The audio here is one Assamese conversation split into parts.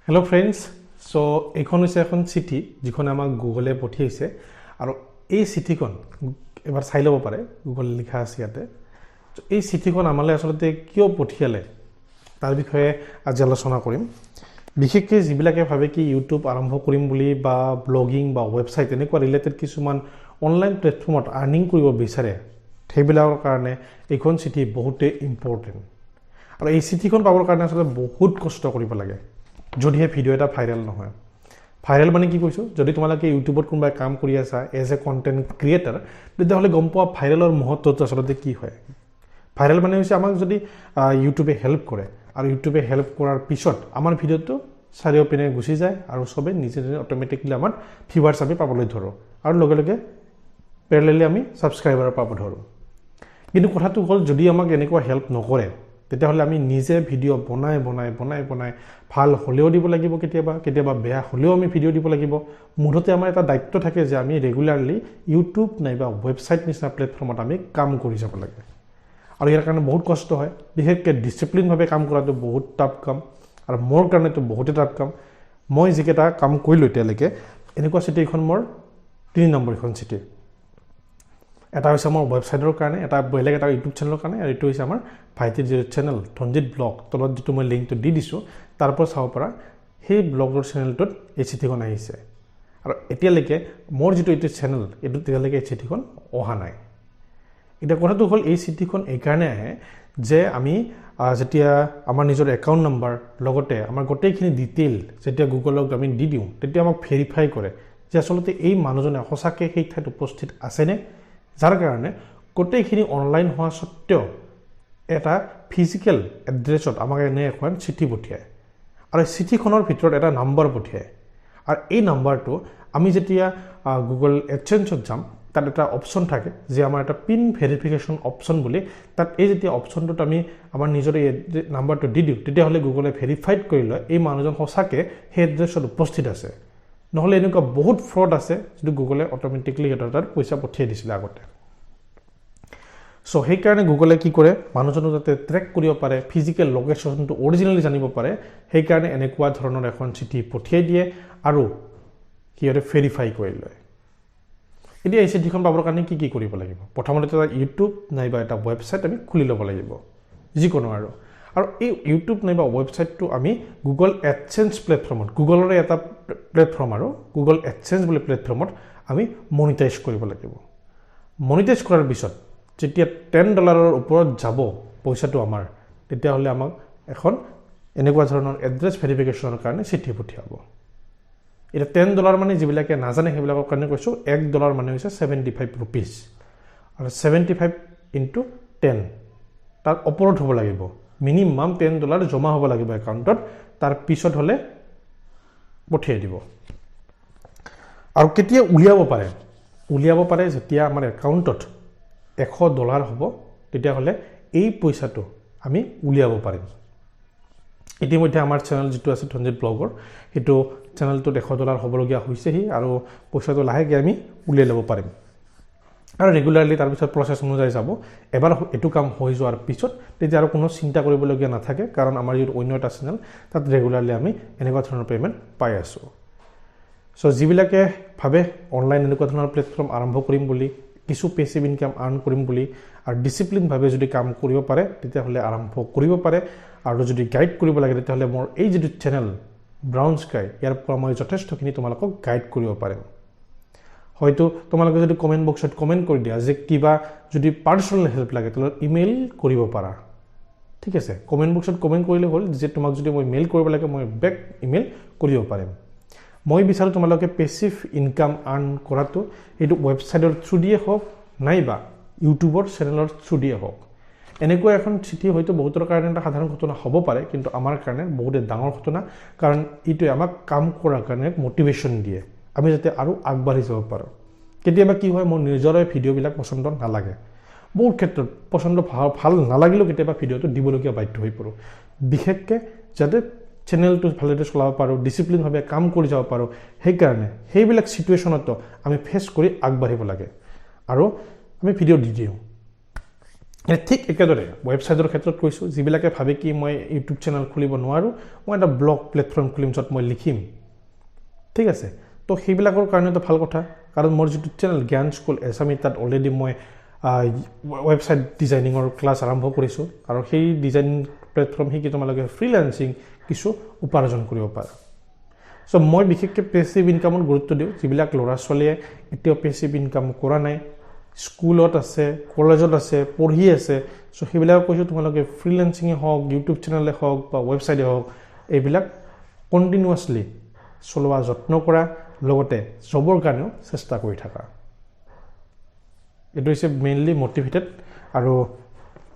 Hello friends, so এখন হৈছে এখন চিঠি যিখন আমাক গুগলে পঠিয়াইছে আৰু এই চিঠিখন এবাৰ চাই ল'ব পাৰে গুগল লিখা আছে ইয়াতে এই চিঠিখন আমালৈ আসলতে কিয় পঠিয়ালে তাৰ বিষয়ে আজি আলোচনা কৰিম বিশেষকৈ যিবিলাকে ভাবে কি ইউটিউব আৰম্ভ কৰিম বুলি বা ব্লগিং বা ওয়েবসাইট এনেকুৱা ৰিলেটেড কিছুমান অনলাইন প্লেটফৰ্মত আৰ্নিং কৰিব বিচাৰে সেইবিলাকৰ কাৰণে এইখন চিঠি বহুতে ইম্পৰ্টেন্ট আৰু এই চিঠিখন পাবৰ কাৰণে আসলে বহুত কষ্ট কৰিব লাগে যদিহে ভিডিও এটা ভাইৰাল নহয় ভাইৰাল মানে কি কৈছো যদি তোমালোকে ইউটিউবত কোনবা কাম কৰি আছা এজ এ কন্টেন্ট ক্ৰিয়েটৰ তেতিয়াহলে গম পোৱা ভাইৰালৰ মহত্বটো আসলে কি হয় ভাইৰাল মানে হৈছে আমাক যদি ইউটিউবে হেল্প কৰে আৰু ইউটিউবে হেল্প কৰাৰ পিছত আমাৰ ভিডিওটো চাৰিওপিনে গুচি যায় আৰু সবে নিজে নিজে অটোমেটিকলি আমাৰ ভিউৱাৰ্ছ আমি পাবলৈ ধৰো আৰু লগে লগে প্যাৰালেলি আমি সাবস্ক্ৰাইবাৰ পাব ধৰো কিন্তু কথাটো হ'ল যদি আমাক এনেকুৱা হেল্প নকৰে তেতিয়াহলে আমি নিজে ভিডিও বনাই ভাল হলেও দিব লাগিব কেতিয়াবা বেয়া হলেও আমি ভিডিও দিব লাগিব মুঠতে আমাৰ এটা দায়িত্ব থাকে যে আমি ৰেগুলাৰলি ইউটিউব নাইবা ওয়েবসাইট নিচিনা প্লেটফৰ্মত আমি কাম কৰি যাব লাগে আৰু ইয়াৰ কাৰণে বহুত কষ্ট হয় বিশেষকৈ ডিসিপ্লিন ভাবে কাম কৰাটো বহুত টাফ কাম আৰু মোৰ কাৰণে তো বহুত টাফ কাম মই যিকেটা কাম কৰিলো তেতিয়ালৈকে এনেকুৱা চিটি এখন মোৰ 3 নম্বৰ এখন চিটি এটা হৈছে আমাৰ ওয়েবসাইটৰ কাৰণে এটা বেলেগ এটা ইউটিউব চেনেলৰ কাৰণে আৰু এটো হৈছে আমাৰ ভাইটিৰ যে চেনেল ধনজিত ব্লগ তলত যেটো মই লিংকটো দি দিছো তাৰ পৰা চাব পৰা সেই ব্লগৰ চেনেলটোত এই চিঠিখন আহিছে আৰু এতিয়ালৈকে মোৰ যেটো এইটো চেনেল এটো তেতিয়ালৈকে এই চিঠিখন অহা নাই এটা কথাটো হ'ল এই চিঠিখন এই কাৰণে আহে যে আমি যেতিয়া আমাৰ নিজৰ একাউন্ট নাম্বাৰ লগতে আমাৰ গোটেইখিনি ডিটেইল যেতিয়া গুগলক আমি দি দিও তেতিয়া আমাক ভেৰিফাই কৰে যে আসলতে এই মানুহজনে সঁচাকৈ সেই ঠাইত উপস্থিত আছে নে যাৰ কাৰণে গোটেইখিনি অনলাইন হোৱা সত্ত্বেও এটা ফিজিক্যাল এড্ৰেছত আমাক এনে এখন চিঠি পঠিয়ায় আৰু চিঠিখনৰ ভিতৰত এটা নম্বৰ পঠিয়ায় আৰু এই নম্বৰটো আমি যেতিয়া গুগল এডচেন্সত যাম তাত এটা অপচন থাকে যে আমাৰ এটা পিন ভেৰিফিকেশন অপচন বুলি তাত এই যেতিয়া অপচনটোত আমি আমাৰ নিজৰ এই নম্বৰটো দি দিও তেতিয়াহলে গুগলে ভেৰিফাইড কৰি লয় এই মানুহজন সঁচাকৈ সেই এড্ৰেছত উপস্থিত আছে নহলে এনেকুৱা বহুত ফ্ৰড আছে যেটো গুগলে অটোমেটিকলি এটাৰ পইচা পঠিয়াই দিছিল আগতে সো সেই কাৰণে গুগলে কি কৰে মানুহজনক যাতে ট্ৰেক কৰিব পাৰে ফিজিক্যাল লোকেশনটো অৰিজিনালি জানিব পাৰে সেই কাৰণে এনেকুৱা ধৰণৰ এখন চিঠি পঠিয়াই দিয়ে আৰু কিয়ৰে ভেৰিফাই কৰি লয় এতিয়া এই চিঠিখন পাবৰ কাৰণে কি কৰিব লাগিব প্ৰথমতে এটা ইউটিউব নাইবা এটা ওয়েবসাইট আমি খুলি ল'ব লাগিব যিকোনো আৰু এই ইউটিউব নাইবা ওয়েবসাইটটো আমি গুগল এডসেন্স প্লেটফৰ্মত গুগলৰ এটা প্লেটফৰ্ম আৰু গুগল এডসেন্স বুলি প্লেটফৰ্মত আমি মনিটাইজ কৰিব লাগিব মনিটাইজ কৰাৰ পিছত যেতিয়া $10 ওপৰত যাব পইচাটো আমাৰ তেতিয়াহলে আমাক এখন এনেকুৱা ধৰণৰ এড্ৰেছ ভেৰিফিকেশনৰ কাৰণে চিঠি পঠিয়াব এটা $10 মানে যিবিলাকে নাজানে সেইবিলাকৰ কাৰণে কৈছো $1 মানে হৈছে 75 rupees আৰু 75 into 10 তাৰ ওপৰত হ'ব লাগিব মিনিমাম $10 জমা হ'ব লাগিব একাউন্টত তাৰ পিছত হলে পঠিয়াই দিব আৰু কেতিয়া উলিয়াব পাৰে যেতিয়া আমাৰ একাউন্টত $100 হ'ব তেতিয়াহলে এই পইচাটো আমি উলিয়াব পাৰিম ইতিমধ্যে আমাৰ চেনেল যেটো আছে ধনজিত ব্লগৰ হেতু চেনেলটোত $100 হ'বলগীয়া হৈছেহি আৰু পইচাটো লাহেকৈ আমি উলিয়াই ল'ব পাৰিম আৰু ৰেগুলাৰলি তাৰ পিছত প্ৰসেস অনুযায়ী যাব এবাৰ এটো কাম হৈ যোৱাৰ পিছত তেতিয়া আৰু কোনো চিন্তা কৰিবলগীয়া নাথাকে কাৰণ আমাৰ এই অন্য এটা চেনেল তাত ৰেগুলাৰলি আমি এনেকুৱা ধৰণৰ পেমেন্ট পাই আছো সো যিবিলাকে ভাবে অনলাইন এনেকুৱা ধৰণৰ প্লেটফৰ্ম আৰম্ভ কৰিম বুলি কিছু পেসিভ ইনকাম আৰ্ন কৰিম বুলি আৰু ডিসিপ্লিন ভাবে যদি কাম কৰিব পাৰে তেতিয়াহলে আৰম্ভ কৰিব পাৰে আৰু যদি গাইড কৰিব লাগে তেতিয়াহলে মোৰ এই যেটো চেনেল ব্ৰাউন স্কাই ইয়াৰ পৰা মই যথেষ্টখিনি তোমালোকক গাইড কৰিব পাৰিম হয়তো তোমালোকে যদি কমেন্ট বক্সত কমেন্ট কৰি দিয়া যে কিবা যদি পাৰ্সোনাল হেল্প লাগে তেলে ইমেইল কৰিব পাৰা ঠিক আছে কমেন্ট বক্সত কমেন্ট কৰিলে হ'ল যে তোমাক যদি মই মেইল কৰিব লাগে মই বেক ইমেইল কৰিব পাৰিম মই বিচাৰো তোমালোকে পেসিভ ইনকাম আৰ্ন কৰাটো এটো ওয়েবসাইটৰ থ্ৰু দিয়ে হওক নাইবা ইউটিউবৰ চেনেলৰ থ্ৰু দিয়ে হওক এনেকুৱা এখন চিঠি হয়তো বহুতৰ কাৰণে এটা সাধাৰণ ঘটনা হ'ব পাৰে কিন্তু আমাৰ কাৰণে বহুত ডাঙৰ ঘটনা কাৰণ ইটো আমাক কাম কৰাৰ কাৰণে মোটিভেশন দিয়ে আমি যাতে আৰু আগবাঢ়ি যাব পাৰো কেতিয়াবা কি হয় মোৰ নিজৰে ভিডিওবিলাক পছন্দ নালাগে বহুত ক্ষেত্ৰত পছন্দ ভাল নালাগিলেও কেতিয়াবা ভিডিওটো দিবলগীয়া বাধ্য হৈ পৰো বিশেষকৈ যাতে চেনেলটো ভালদৰে চলাব পাৰো ডিসিপ্লিন ভাবে কাম কৰি যাব পাৰো সেই কাৰণে সেইবিলাক সিচুৱেচনতো আমি ফেস কৰি আগবাঢ়িব লাগে আৰু আমি ভিডিও দি দিও ঠিক একেদৰে ৱেবছাইটৰ ক্ষেত্ৰত কৈছোঁ যিবিলাকে ভাবে কি মই ইউটিউব চেনেল খুলিব নোৱাৰোঁ মই এটা ব্লগ প্লেটফৰ্ম খুলিম য'ত মই লিখিম ঠিক আছে তো সেইবিলাকৰ কাৰণেতো ভাল কথা কাৰণ মোৰ যিটো চেনেল জ্ঞান স্কুল এছামি তাত অলৰেডি মই ৱেবছাইট ডিজাইনিঙৰ ক্লাছ আৰম্ভ কৰিছোঁ আৰু সেই ডিজাইনিং প্লেটফৰ্ম শিকি তোমালোকে ফ্ৰীলান্সিং কিছু উপাৰ্জন কৰিব পাৰা চ' মই বিশেষকৈ পেছিভ ইনকামত গুৰুত্ব দিওঁ যিবিলাক ল'ৰা ছোৱালীয়ে এতিয়াও পেছিভ ইনকাম কৰা নাই স্কুলত আছে কলেজত আছে পঢ়ি আছে চ' সেইবিলাক কৈছোঁ তোমালোকে ফ্ৰীলান্সিঙে হওক ইউটিউব চেনেলে হওক বা ৱেবছাইটে হওক এইবিলাক কণ্টিনিউৱাছলি চলোৱা যত্ন কৰা লগতে জবৰ কাৰণেও চেষ্টা কৰি থাকা এইটো হৈছে মেইনলি মটিভেটেড আৰু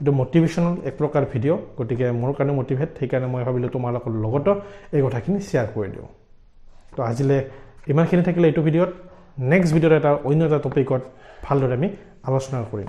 এইটো মটিভেশ্যনেল এক প্ৰকাৰ ভিডিঅ' গতিকে মোৰ কাৰণে মটিভেট সেইকাৰণে মই ভাবিলোঁ তোমালোকৰ লগতো এই কথাখিনি শ্বেয়াৰ কৰি দিওঁ তো আজিলৈ ইমানখিনি থাকিলে এইটো ভিডিঅ'ত নেক্সট ভিডিঅ'ত এটা অন্য এটা টপিকত ভালদৰে আমি আলোচনা কৰিম